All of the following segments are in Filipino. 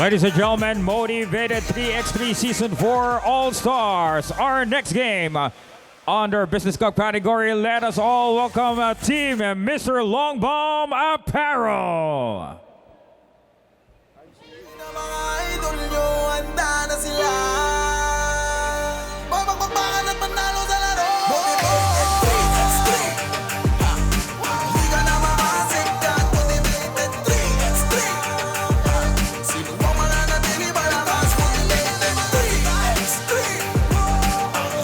Ladies and gentlemen, Motivated 3x3 Season 4 All-Stars. Our next game under Business Cup category. Let us all welcome Team Mr. Long Bomb Apparel. Mga idol nyo, handa na sila. Magpagpagpakan at panalo sa laro. Motivated 3x3. Liga na mga sikat. Motivated 3x3. Sino ba mananatili malakas? Motivated 3x3.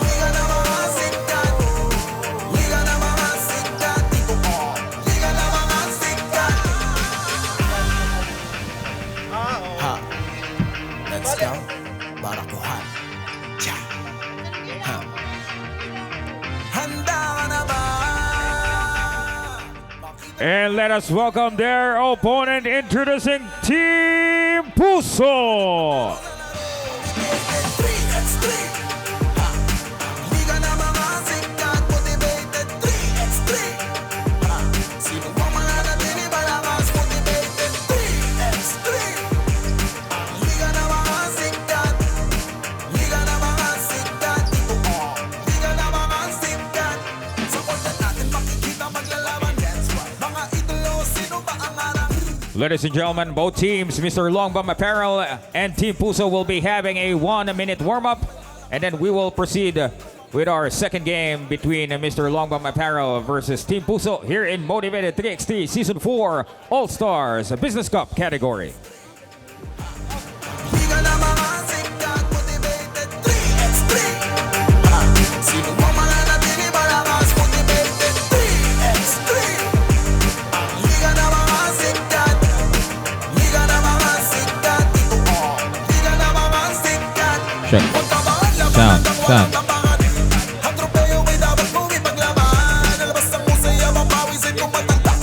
Liga na mga sikat. Liga na mga sikat. Dito ko. Liga na mga sikat. Ha. Let's go. Barakuhan. Cha. Ha. Handa ka na ba? And let us welcome their opponent, introducing Team Puso. Motivated 3x3. Ha. Liga na mga sikat. Motivated 3x3. Ha. Sino ba mananatili malakas? Motivated 3x3. Liga na mga sikat. Liga na mga sikat. Dito ko. Liga na mga sikat. Sa konten natin makikita maglalaban. That's right. Mga idolo, sino ba ang harap? Ladies and gentlemen, both teams, Mr. Long Bomb Apparel and Team Puso, will be having a 1-minute warm-up. And then we will proceed with our second game between Mr. Long Bomb Apparel versus Team Puso here in Motivated 3x3 Season 4 All-Stars Business Cup category. Liga na mga sikat. Motivated 3x3. Ha. Sino ba mananatili malakas? Motivated 3x3. Liga na mga sikat. Liga na mga sikat. Dito ko. Liga na mga sikat. Check. Magtabangan laban Sound, at ako sound. ang tabangan. Ang tropeyo ay dapat mong ipaglaban. Nalabas ang musay ang mapawisin kung matanda.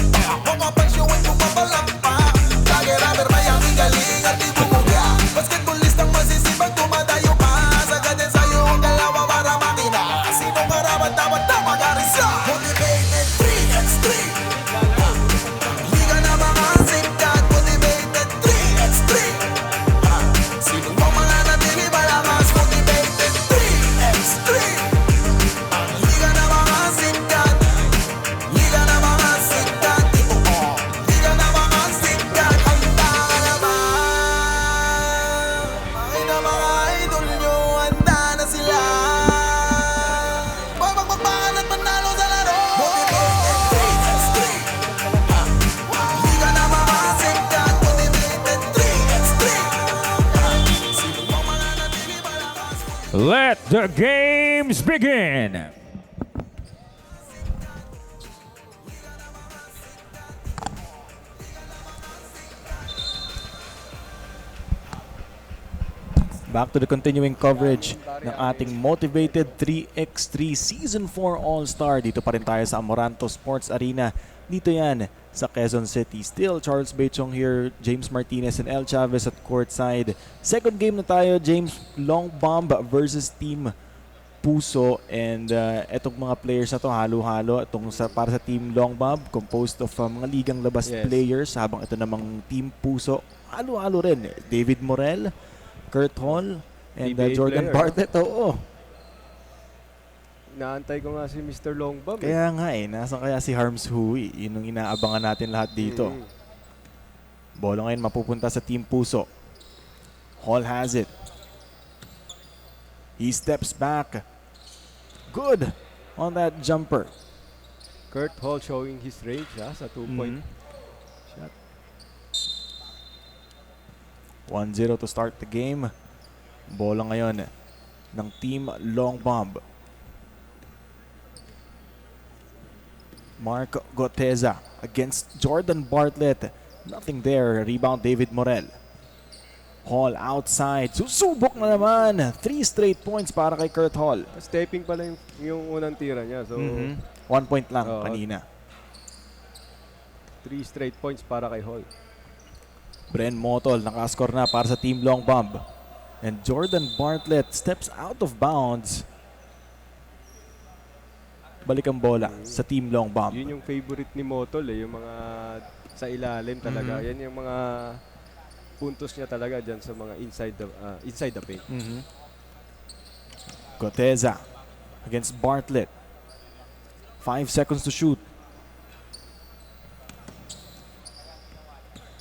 Mga pansyo ay pumapalampa. Lagi rapper may ang galing at di bumuga. Basketballistang masisipag tumadayo pa. Sagad din sa'yo ang dalawa para makina. Sinong karapat dapat na mag-arisa? Motivated 3x3. Liga na mga sikat. Motivated 3x3. Sino ba mananatili malakas? Motivated 3x3. Liga na mga sikat. Liga na mga sikat. Dito ko. Liga na mga sikat. Handa ka na ba? Makita mga idol nyo, handa na sila. Magpagpagpakan at panalo sa laro. Motivated 3x3. Liga na mga sikat. Motivated 3x3. Sino ba mananatili malakas? Let the games begin. Back to the continuing coverage ng ating Motivated 3x3 Season 4 All-Star. Dito pa rin tayo sa Amoranto Sports Arena. Dito yan sa Quezon City. Still Charles Bechong here, James Martinez and El Chavez at courtside. Second game na tayo, James. Long Bomb versus Team Puso. And etong mga players na to halo-halo. Para sa Team Long Bomb, composed of mga ligang labas players. Habang ito namang Team Puso, halo-halo rin. David Morel, Kurt Hall, and PBA Jordan player, Bartlett. Oo. Naantay ko nga si Mr. Longbomb. Kaya nga nasan kaya si Harms Hui? Yun ang inaabangan natin lahat dito. Bola ngayon mapupunta sa Team Puso. Hall has it. He steps back. Good on that jumper. Kurt Hall showing his range sa 2-point shot. 1-0 to start the game. Bola ngayon ng Team Long Bomb. Mark Goteza against Jordan Bartlett. Nothing there. Rebound David Morel. Hall outside. Susubok na naman. 3 straight points para kay Kurt Hall. Stepping pala yung unang tira niya. So, 1 point lang Oo. kanina. 3 straight points para kay Hall. Bren Motol nakascore na para sa Team Long Bomb. And Jordan Bartlett steps out of bounds. Balik ang bola sa Team Long Bomb. Yun yung favorite ni Motol yung mga sa ilalim talaga. Yan yung mga puntos niya talaga dyan sa mga inside the paint. Goteza against Bartlett. 5 seconds to shoot.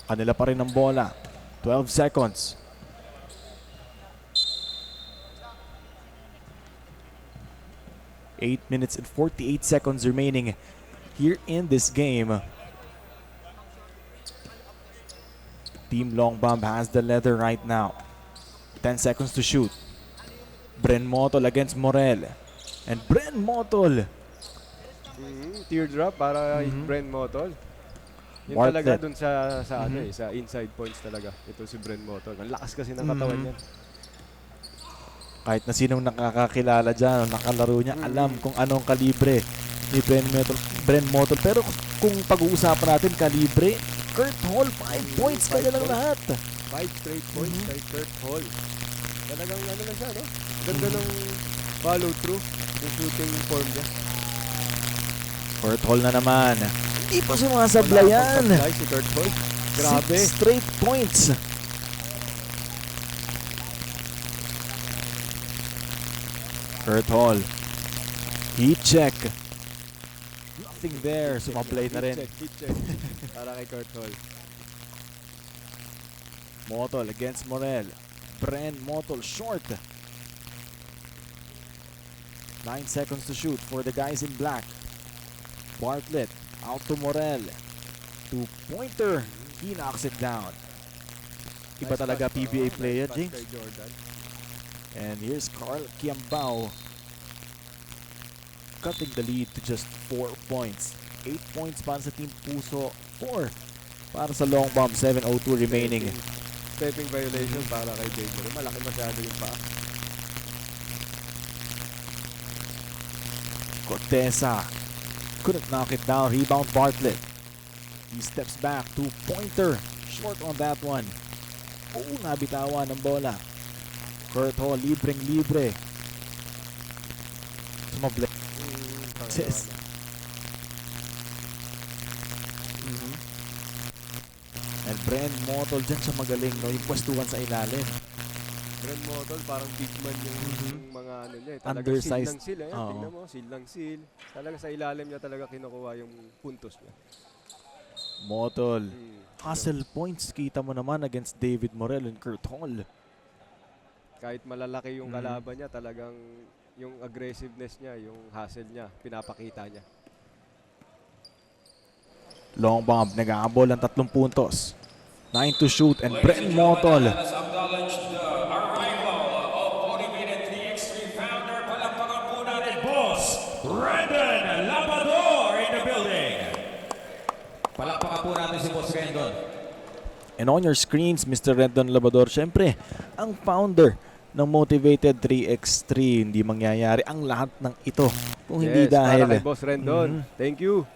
Kanila pa rin ang bola. 12 seconds. Eight minutes and 48 seconds remaining here in this game. Team Long Bomb has the leather right now. 10 seconds to shoot. Bren Motol against Morel. And Bren Motol. Teardrop para Bren Motol. Yun Bartlett. talaga dun sa inside points talaga. Ito si Bren Motol. Ang lakas kasi ng katawan niya. Kahit na sinong nakakakilala dyan o nakalaro niya, alam kung anong kalibre ni Bren Motol. Pero kung pag-uusapan natin kalibre, Kurt Hall, 5 points kaya lang lahat. 5 straight points kay Kurt Hall. Talagang ano na siya, no? Ganda ng follow through yung shooting form niya. Kurt Hall na naman. Hindi pa sumasablayan. Wala pang supply si Kurt Hall. Grabe. 6 straight points. Kurt Hall. Heat check. Nothing there. Sumablay na rin. Heat check. Para kay Kurt Hall. Motol against Morel. Bren Motol short. 9 seconds to shoot for the guys in black. Bartlett out to Morel. 2-pointer. He knocks it down. Iba Nice talaga pass, PBA nice player, pass Jinx. kay Jordan. And here's Carl Kiambao cutting the lead to just 4 points. 8 points para sa Team Puso. 4 para sa Long Bomb. 7:02 remaining. Stepping violation para kay Baker. Malaki masyado yung paa. Corteza couldn't knock it down. Rebound Bartlett. He steps back. 2-pointer. Short on that one. Oh, nabitawan ng bola. Kurt Hall, libreng-libre. Sumablay. Yes. And Bren Motol dyan siya magaling, no? Yung pwestuhan sa ilalim. Bren Motol, parang big man yung mga ano niya. Talagang Undersized. seal ng seal. Ayan, Oo. tingnan mo, seal ng seal. Talaga sa ilalim niya talaga kinukuha yung puntos niya. Motol. Hustle points, kita mo naman against David Morel and Kurt Hall. Kahit malalaki yung kalaban niya, talagang yung aggressiveness niya, yung hustle niya, pinapakita niya. Long Bomb, nag-aabol ang 3 puntos. 9 to shoot and Bren Motol. Let's acknowledge the arrival of Motivated 3x3 founder. Palakpakan po natin, Boss Rendon Labrador in the building. Palakpakan po natin si Boss Rendon. And on your screens, Mr. Rendon Labrador, syempre, ang founder ng Motivated 3x3. Hindi mangyayari ang lahat ng ito kung hindi dahil. Para kay Boss Rendon. Thank you.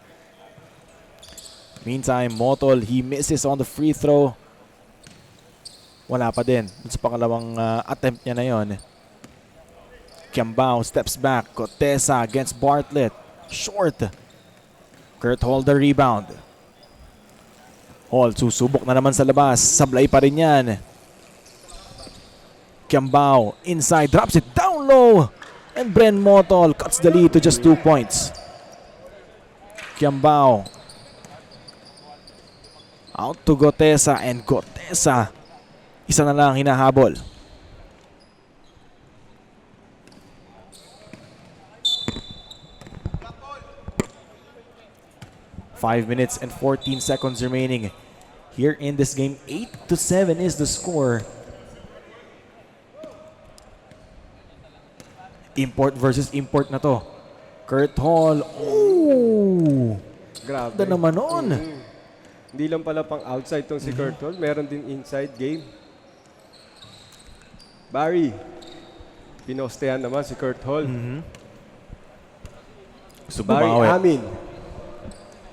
Meantime, Motol, he misses on the free throw. Wala pa din. Sa pangalawang attempt niya na yon. Kiambao steps back. Corteza against Bartlett. Short. Kurt Hall the rebound. Hall susubok na naman sa labas. Sablay pa rin yan. Kiambao inside. Drops it down low. And Bren Motol cuts the lead to just 2 points. Kiambao out to Goteza, and Goteza isa na lang hinahabol. Five minutes and 14 seconds remaining here in this game. 8-7 is the score. Import versus import na to. Kurt Hall. Oh! Grabe. Ganda naman nun. Hindi lang pala pang outside tong si Kurt Hall, meron din inside game. Barry. Pinostehan naman si Kurt Hall. Barry Subumawi. Amin.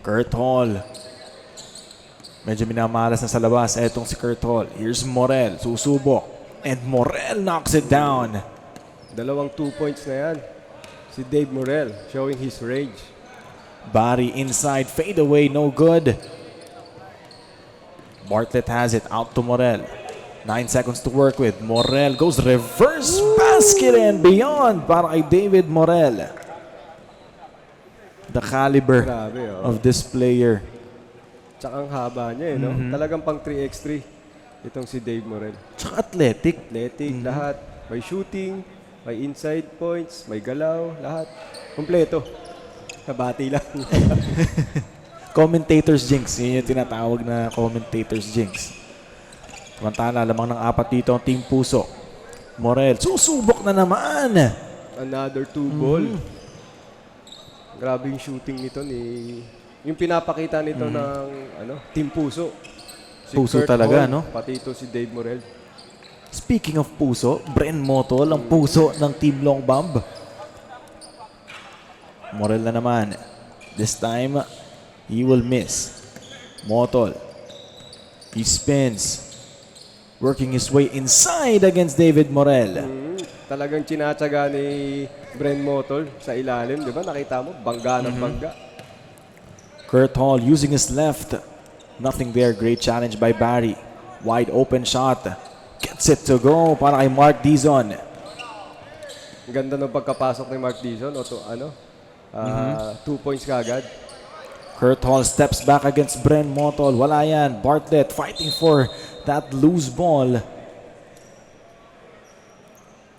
Kurt Hall. Medyo minamalas na sa labas. Etong si Kurt Hall. Here's Morel. Susubok. And Morel knocks it down. Dalawang 2 points na yan. Si Dave Morel showing his range. Barry inside. Fade away. No good. Bartlett has it. Out to Morel. 9 seconds to work with. Morel goes reverse basket and beyond para kay David Morel. The caliber Grabe, oh. of this player. Tsaka ang haba niya, no? Talagang pang 3x3 itong si Dave Morel. Tsaka athletic. Athletic, lahat. May shooting, may inside points, may galaw, lahat. Kompleto. Kabati lang. Commentators jinx. Yun yung tinatawag na commentators jinx. Samantala, lamang ng 4 dito ang Team Puso. Morel, susubok na naman. Another 2 ball. Grabe yung shooting nito ni... Yung pinapakita nito ng Team Puso. Si Puso Kurt talaga, Hall, no? Pati ito si Dave Morel. Speaking of Puso, Bren Motol ang puso ng Team Long Bomb. Morel na naman. This time, he will miss. Motol. He spins. Working his way inside against David Morel. Talagang tinatsaga ni Bren Motol sa ilalim, di ba? Nakita mo, bangga ng bangga. Kurt Hall using his left. Nothing there. Great challenge by Barry. Wide open shot. Gets it to go para kay Mark Dizon. Ang ganda ng pagkapasok ni Mark Dizon. 2 points kagad. Kurt Hall steps back against Bren Motol. Wala yan. Bartlett fighting for that loose ball.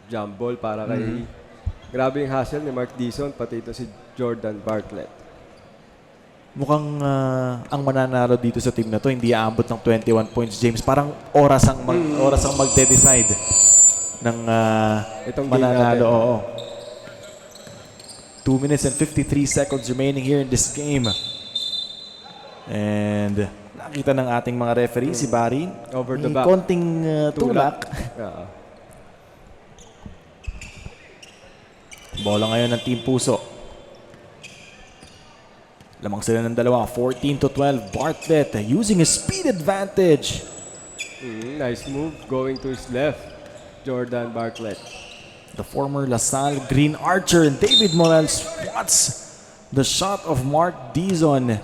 Jump ball para kay... Grabe yung hustle ni Mark Dizon, pati ito si Jordan Bartlett. Mukhang ang mananalo dito sa team na to hindi aabot ng 21 points, James. Parang oras ang magde-decide ng Itong game mananalo. natin. Oo. 2 minutes and 53 seconds remaining here in this game. And nakita ng ating mga referee si Barry. Over the may back. konting tulak. Oo. Bola ngayon ng Team Puso. Lamang sila ng dalawa. 14-12. Bartlett using his speed advantage. Nice move. Going to his left. Jordan Bartlett. The former LaSalle Green Archer and David Morel spots the shot of Mark Dizon.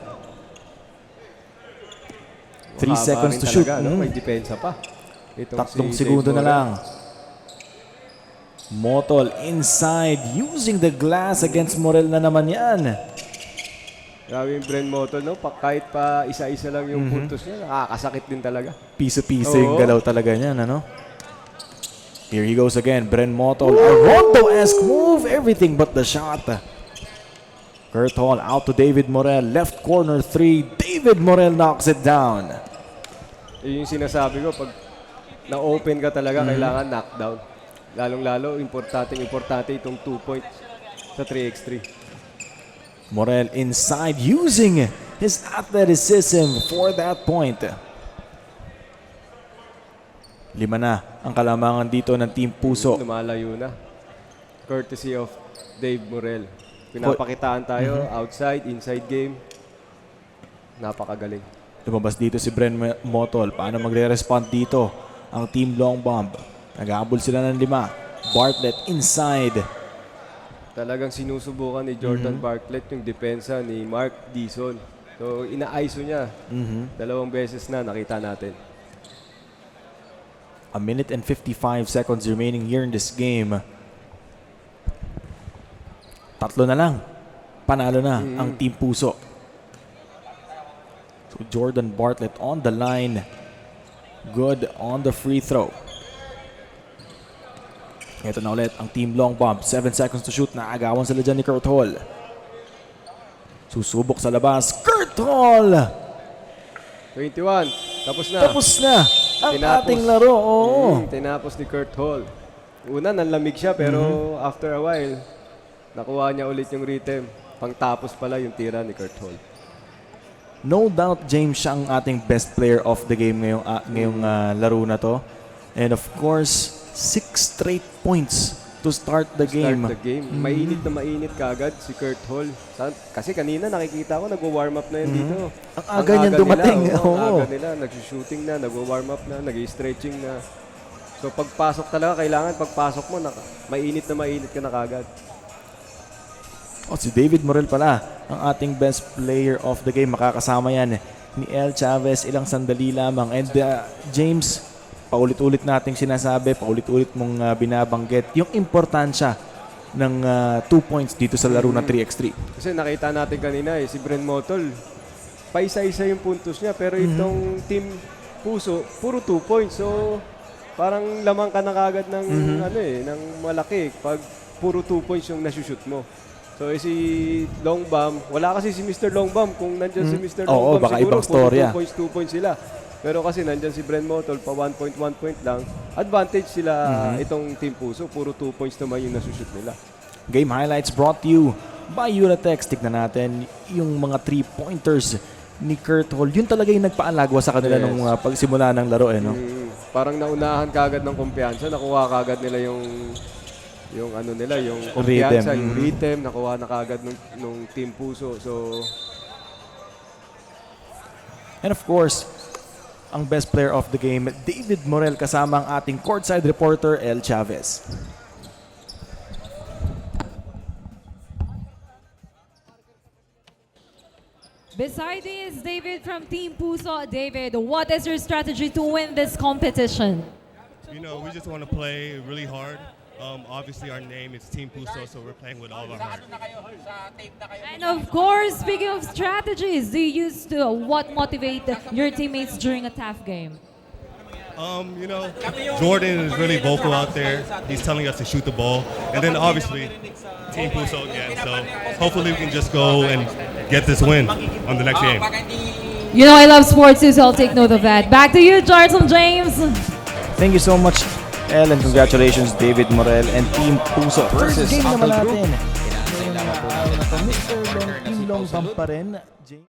3 Mahaba seconds rin to shoot. talaga, no? May depensa pa. Itong 3 si segundo Dave na Morel. lang. Motol inside using the glass against Morel na naman yan. Grabe yung Bren Motol, no? Kahit pa isa-isa lang yung puntos niya, nakakasakit din talaga. Piso-piso yung Oo. galaw talaga niyan, ano? Here he goes again, Bren Motol. A Rondo-esque move, everything but the shot. Kurt Hall out to David Morel. Left corner 3. David Morel knocks it down. Yun yung sinasabi ko, pag na-open ka talaga, kailangan knockdown. Lalong-lalo, importante itong 2 points sa 3x3. Morel inside using his athleticism for that point. 5 na ang kalamangan dito ng Team Puso. Lumalayo na. Courtesy of Dave Morel. Pinapakitaan tayo, outside, inside game. Napakagaling. Lumabas dito si Bren Motol. Paano magre-respond dito ang Team Long Bomb? Nag-aabol sila ng 5. Bartlett inside. Talagang sinusubukan ni Jordan Bartlett yung depensa ni Mark Dizon. So, ina-ISO niya. 2 beses na nakita natin. 1 minute and 55 seconds remaining here in this game. 3 na lang. Panalo na ang Team Puso. So Jordan Bartlett on the line. Good on the free throw. Ito na ulit ang Team Long Bomb. 7 seconds to shoot. Naagawan sila dyan ni Kurt Hall. Susubok sa labas. Kurt Hall! 21. Tapos na. Tapos na ang Tinapos. ating laro. Oo. Tinapos ni Kurt Hall. Una, nanlamig siya pero after a while, nakuha niya ulit yung rhythm. Pangtapos pala yung tira ni Kurt Hall. No doubt, James, siya ang ating best player of the game ngayong laro na to. And of course, 6 straight points to start the game. Start the game. Mainit na mainit kaagad si Kurt Hall. Kasi kanina nakikita ko nagwo-warm up na yan dito. Ang aga niyan dumating. Nila, Oo. ang aga nila, nag-shooting na, nagwo-warm up na, nag-stretching na. So pagpasok talaga, kailangan pagpasok mo, mainit ka na kaagad. Oh, si David Morel pala, ang ating best player of the game. Makakasama yan ni El Chavez, ilang sandali lamang. And James, paulit-ulit nating sinasabi, paulit-ulit mong binabanggit yung importansya ng 2 points dito sa laro na 3x3. Kasi nakita natin kanina si Bren Motol, paisa-isa yung puntos niya. Pero itong Team Puso, puro 2 points. So, parang lamang ka na kagad ng, ng malaki pag puro 2 points yung nasushoot mo. So, si Long Bomb, wala kasi si Mr. Long Bomb. Kung nandyan si Mr. Long Oo, Bomb, baka siguro ibang storya. 2 points sila. Pero kasi nandyan si Bren Motol, pa 1 point lang. Advantage sila itong Team Puso. Puro 2 points naman yung nasushoot nila. Game highlights brought to you by Uratex. Tignan natin yung mga 3-pointers ni Kurt Hall. Yun talaga yung nagpaalagwa sa kanila nung pagsimula ng laro. No? Parang naunahan kagad ng kumpiyansa. Nakuha kagad nila yung kumpiyansa, Rhythm. yung rhythm. Nakuha na kagad nung Team Puso. So, And of course, ang best player of the game, David Morel, kasama ang ating courtside reporter, El Chavez. Beside me is David from Team Puso. David, what is your strategy to win this competition? You know, we just want to play really hard. Obviously, our name is Team Puso, so we're playing with all our heart. And of course, speaking of strategies, do you use to what motivate your teammates during a tough game? You know, Jordan is really vocal out there. He's telling us to shoot the ball. And then obviously, Team Puso again. So hopefully we can just go and get this win on the next game. You know I love sports too, so I'll take note of that. Back to you, Jarson James. Thank you so much, El, and congratulations, David Morel and Team Puso. First game naman natin. Mr. Long Bam pa rin.